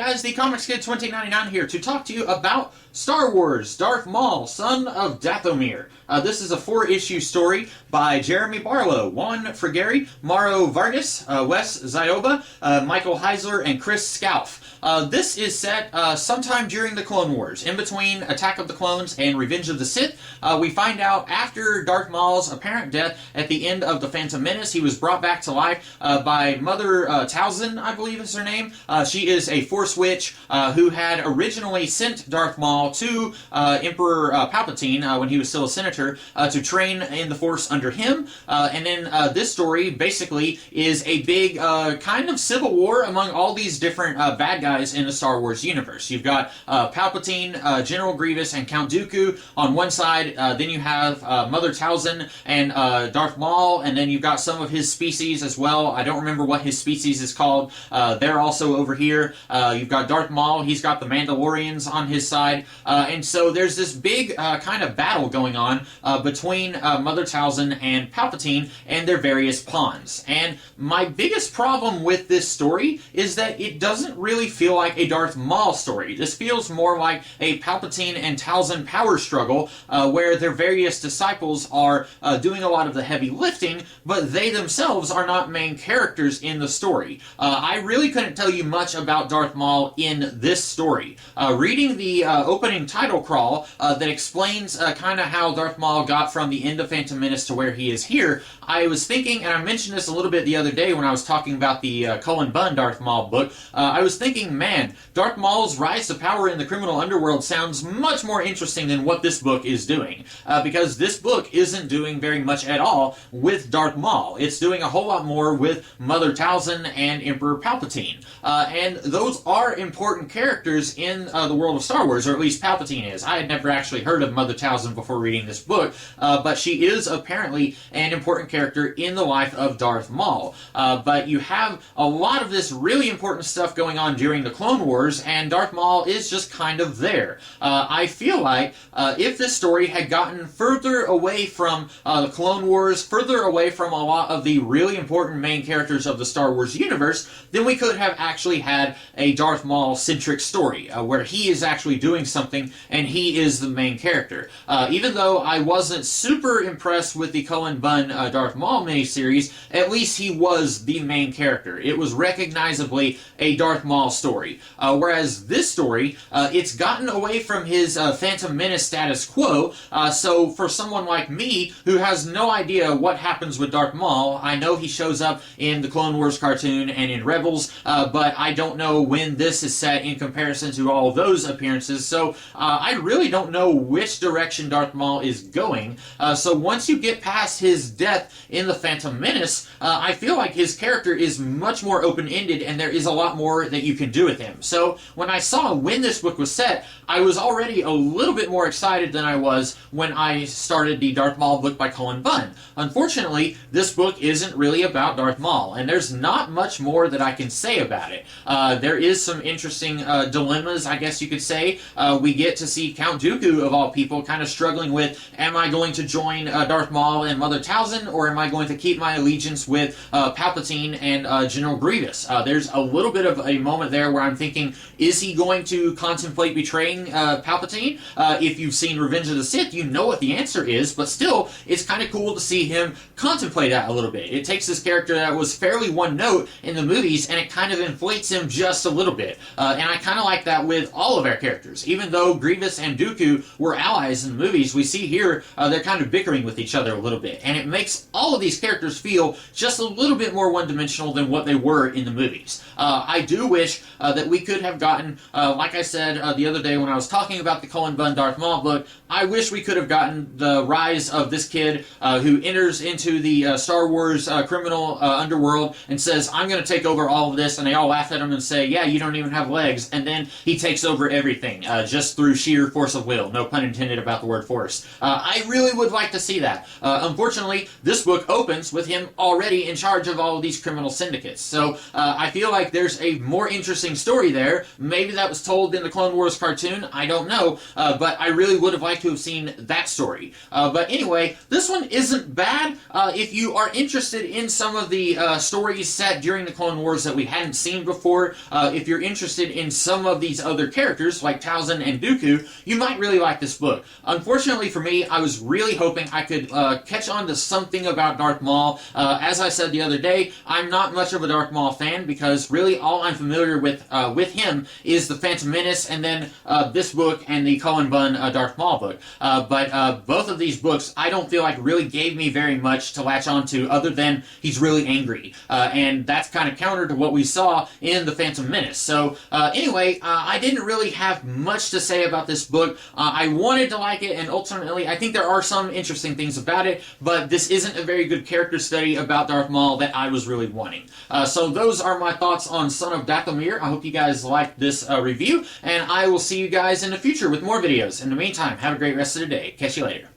guys, the Comics Kid 2099 here to talk to you about Star Wars, Darth Maul, son of Dathomir. This is a 4-issue story by Jeremy Barlow, Juan Frigeri, Mauro Vargas, Wes Zioba, Michael Heisler, and Chris Scalf. This is set sometime during the Clone Wars, in between Attack of the Clones and Revenge of the Sith. We find out after Darth Maul's apparent death at the end of The Phantom Menace, he was brought back to life by Mother Talzin, I believe is her name. She is a Force Witch who had originally sent Darth Maul to Emperor Palpatine when he was still a senator to train in the Force under him. And then this story basically is a big kind of civil war among all these different bad guys in the Star Wars universe. You've got Palpatine, General Grievous, and Count Dooku on one side. Then you have Mother Talzin and Darth Maul, and then you've got some of his species as well. I don't remember what his species is called. They're also over here. You've got Darth Maul. He's got the Mandalorians on his side. And so there's this big kind of battle going on between Mother Talzin and Palpatine and their various pawns. And my biggest problem with this story is that it doesn't really feel like a Darth Maul story. This feels more like a Palpatine and Talzin power struggle where their various disciples are doing a lot of the heavy lifting, but they themselves are not main characters in the story. I really couldn't tell you much about Darth Maul in this story. Reading the opening title crawl that explains kind of how Darth Maul got from the end of Phantom Menace to where he is here, I was thinking, and I mentioned this a little bit the other day when I was talking about the Cullen Bunn Darth Maul book, I was thinking, man, Darth Maul's rise to power in the criminal underworld sounds much more interesting than what this book is doing, because this book isn't doing very much at all with Darth Maul. It's doing a whole lot more with Mother Talzin and Emperor Palpatine, and those are important characters in the world of Star Wars, or at least Palpatine is. I had never actually heard of Mother Talzin before reading this book, but she is apparently an important character in the life of Darth Maul. But you have a lot of this really important stuff going on during the Clone Wars, and Darth Maul is just kind of there. I feel like if this story had gotten further away from the Clone Wars, further away from a lot of the really important main characters of the Star Wars universe, then we could have actually had a Darth Maul-centric story, where he is actually doing something and he is the main character. Even though I wasn't super impressed with the Cullen Bunn Darth Maul miniseries, at least he was the main character. It was recognizably a Darth Maul story. Whereas this story, it's gotten away from his Phantom Menace status quo, so for someone like me who has no idea what happens with Darth Maul, I know he shows up in the Clone Wars cartoon and in Rebels, but I don't know when this is set in comparison to all of those appearances, so I really don't know which direction Darth Maul is going. So once you get past his death in the Phantom Menace, I feel like his character is much more open-ended and there is a lot more that you can do with him. So when I saw when this book was set, I was already a little bit more excited than I was when I started the Darth Maul book by Cullen Bunn. Unfortunately, this book isn't really about Darth Maul, and there's not much more that I can say about it. There is some interesting dilemmas, I guess you could say. We get to see Count Dooku, of all people, kind of struggling with, am I going to join Darth Maul and Mother Talzin, or am I going to keep my allegiance with Palpatine and General Grievous? There's a little bit of a moment there where I'm thinking, is he going to contemplate betraying Palpatine? If you've seen Revenge of the Sith, you know what the answer is, but still, it's kind of cool to see him contemplate that a little bit. It takes this character that was fairly one-note in the movies, and it kind of inflates him just a little bit. And I kind of like that with all of our characters. Even though Grievous and Dooku were allies in the movies, we see here they're kind of bickering with each other a little bit. And it makes all of these characters feel just a little bit more one-dimensional than what they were in the movies. I do wish that we could have gotten, like I said the other day when I was talking about the Cullen Bunn Darth Maul book, I wish we could have gotten the rise of this kid who enters into the Star Wars criminal underworld and says, I'm going to take over all of this, and they all laugh at him and say, yeah, you don't even have legs, and then he takes over everything just through sheer force of will. No pun intended about the word force. I really would like to see that. Unfortunately, this book opens with him already in charge of all of these criminal syndicates, so I feel like there's a more interesting story there. Maybe that was told in the Clone Wars cartoon, I don't know, but I really would have liked to have seen that story. But anyway, this one isn't bad. If you are interested in some of the stories set during the Clone Wars that we hadn't seen before, if you're you're interested in some of these other characters, like Towson and Dooku, you might really like this book. Unfortunately for me, I was really hoping I could catch on to something about Darth Maul. As I said the other day, I'm not much of a Darth Maul fan because really all I'm familiar with him is the Phantom Menace and then this book and the Cullen Bunn Darth Maul book. But both of these books I don't feel like really gave me very much to latch on to other than he's really angry. And that's kind of counter to what we saw in the Phantom Menace. So anyway, I didn't really have much to say about this book. I wanted to like it, and ultimately I think there are some interesting things about it, but this isn't a very good character study about Darth Maul that I was really wanting. So those are my thoughts on Son of Dathomir. I hope you guys liked this review, and I will see you guys in the future with more videos. In the meantime, have a great rest of the day. Catch you later.